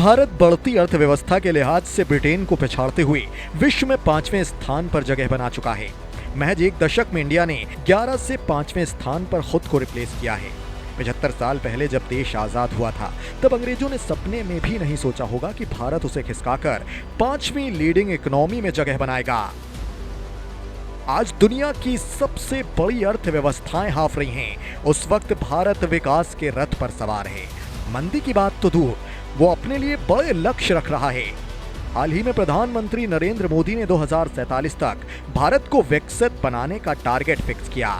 भारत बढ़ती अर्थव्यवस्था के लिहाज से ब्रिटेन को पछाड़ते हुए विश्व में 5वें स्थान पर जगह बना चुका है। महज एक दशक में इंडिया ने 11 से 5वें स्थान पर खुद को रिप्लेस किया है। 75 साल पहले जब देश आजाद हुआ था, तब अंग्रेजों ने सपने में भी नहीं सोचा होगा कि भारत उसे खिसकाकर 5वीं लीडिंग इकोनॉमी में जगह बनाएगा। आज दुनिया की सबसे बड़ी अर्थव्यवस्थाएं हाफ रही हैं। उस वक्त भारत विकास के रथ पर सवार है। मंदी की बात तो दूर, वो अपने लिए बड़े लक्ष्य रख रहा है। हाल ही में प्रधानमंत्री नरेंद्र मोदी ने 2047 तक भारत को विकसित बनाने का टारगेट फिक्स किया।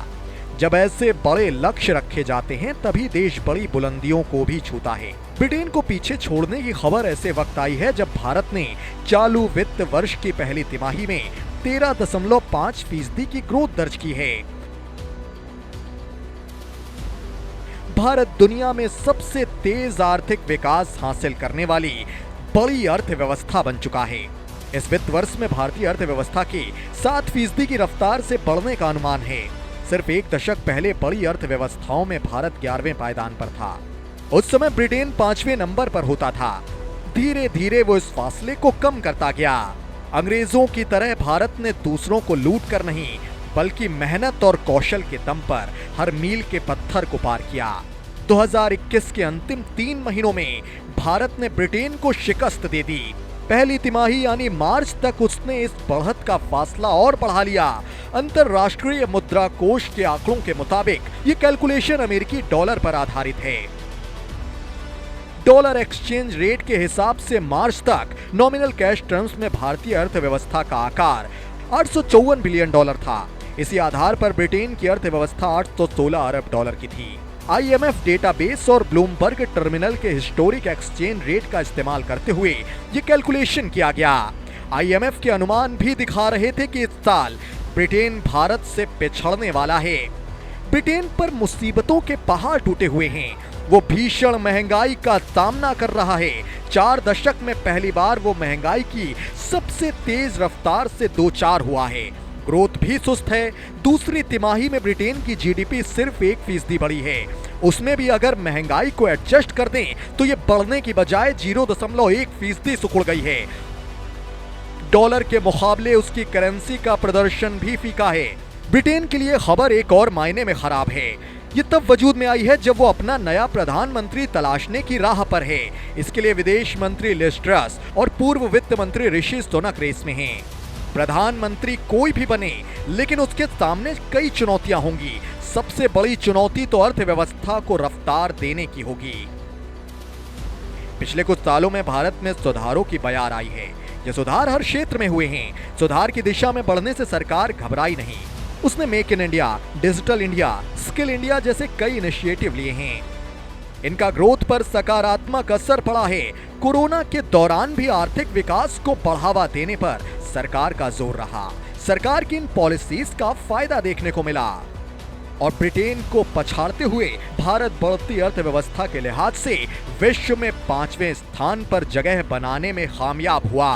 जब ऐसे बड़े लक्ष्य रखे जाते हैं, तभी देश बड़ी बुलंदियों को भी छूता है। ब्रिटेन को पीछे छोड़ने की खबर ऐसे वक्त आई है जब भारत ने चालू वित्त वर्ष की पहली तिमाही में 13.5% की ग्रोथ दर्ज की है। भारत दुनिया में सबसे तेज आर्थिक विकास हासिल करने वाली बड़ी अर्थव्यवस्था बन चुका है। इस वित्त वर्ष में भारतीय अर्थव्यवस्था की 7% की रफ्तार से बढ़ने का अनुमान है। सिर्फ एक दशक पहले बड़ी अर्थव्यवस्थाओं में भारत 11वें पायदान पर था। उस समय ब्रिटेन 5वें नंबर पर होता था। धीरे धीरे वो इस फासले को कम करता गया। अंग्रेजों की तरह भारत ने दूसरों को लूट कर नहीं, बल्कि मेहनत और कौशल के दम पर हर मील के पत्थर को पार किया। 2021 के अंतिम 3 महीनों में भारत ने ब्रिटेन को शिकस्त दे दी। पहली तिमाही यानी मार्च तक उसने इस बढ़त का फासला और बढ़ा लिया। अंतरराष्ट्रीय मुद्रा कोष के आंकड़ों के मुताबिक ये कैलकुलेशन अमेरिकी डॉलर पर आधारित है। डॉलर एक्सचेंज रेट के हिसाब से मार्च तक नॉमिनल कैश टर्म्स में भारतीय अर्थव्यवस्था का आकार $854 बिलियन था। इसी आधार पर ब्रिटेन की अर्थव्यवस्था $816 अरब की थी। IMF डेटाबेस और ब्लूमबर्ग टर्मिनल के हिस्टोरिक एक्सचेंज रेट का इस्तेमाल करते हुए ये कैलकुलेशन किया गया। IMF के अनुमान भी दिखा रहे थे कि इस साल ब्रिटेन भारत से पिछड़ने वाला है। ब्रिटेन पर मुसीबतों के पहाड़ टूटे हुए हैं। वो भीषण महंगाई का सामना कर रहा है। 4 दशक में पहली बार वो महंगाई की सबसे तेज रफ्तार से दो चार हुआ है। ग्रोथ भी सुस्त है। दूसरी तिमाही में ब्रिटेन की GDP सिर्फ 1% बढ़ी है। उसमें भी अगर महंगाई को एडजस्ट कर दें तो ये बढ़ने की बजाय 0.1% सिकुड़ गई है। डॉलर के मुकाबले उसकी करेंसी का प्रदर्शन भी फीका है। ब्रिटेन के लिए खबर एक और मायने में खराब है। ये तब वजूद में आई है जब वो अपना नया प्रधानमंत्री तलाशने की राह पर है। इसके लिए विदेश मंत्री लिज ट्रस और पूर्व वित्त मंत्री ऋषि सुनक रेस में हैं। प्रधानमंत्री कोई भी बने, लेकिन उसके सामने कई चुनौतियां होंगी। सबसे बड़ी चुनौती तो अर्थव्यवस्था को रफ्तार देने की होगी। पिछले कुछ सालों में भारत में सुधारों की बयार आई है। ये सुधार हर क्षेत्र में हुए हैं। सुधार की दिशा में बढ़ने से सरकार घबराई नहीं। उसने make in India, digital India, skill India जैसे कई इनिशिएटिव लिए हैं। इनका ग्रोथ पर सकारात्मक असर पड़ा है। कोरोना के दौरान भी आर्थिक विकास को बढ़ावा देने पर सरकार का जोर रहा। सरकार की इन पॉलिसीज का फायदा देखने को मिला और ब्रिटेन को पछाड़ते हुए भारत बढ़ती अर्थव्यवस्था के लिहाज से विश्व में 5वें स्थान पर जगह बनाने में कामयाब हुआ।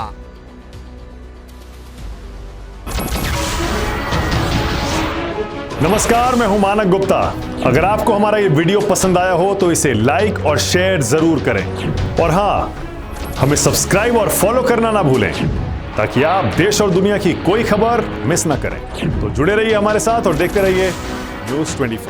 नमस्कार, मैं हूं मानक गुप्ता। अगर आपको हमारा ये वीडियो पसंद आया हो तो इसे लाइक और शेयर जरूर करें। और हां, हमें सब्सक्राइब और फॉलो करना ना भूलें, ताकि आप देश और दुनिया की कोई खबर मिस ना करें। तो जुड़े रहिए हमारे साथ और देखते रहिए News 24।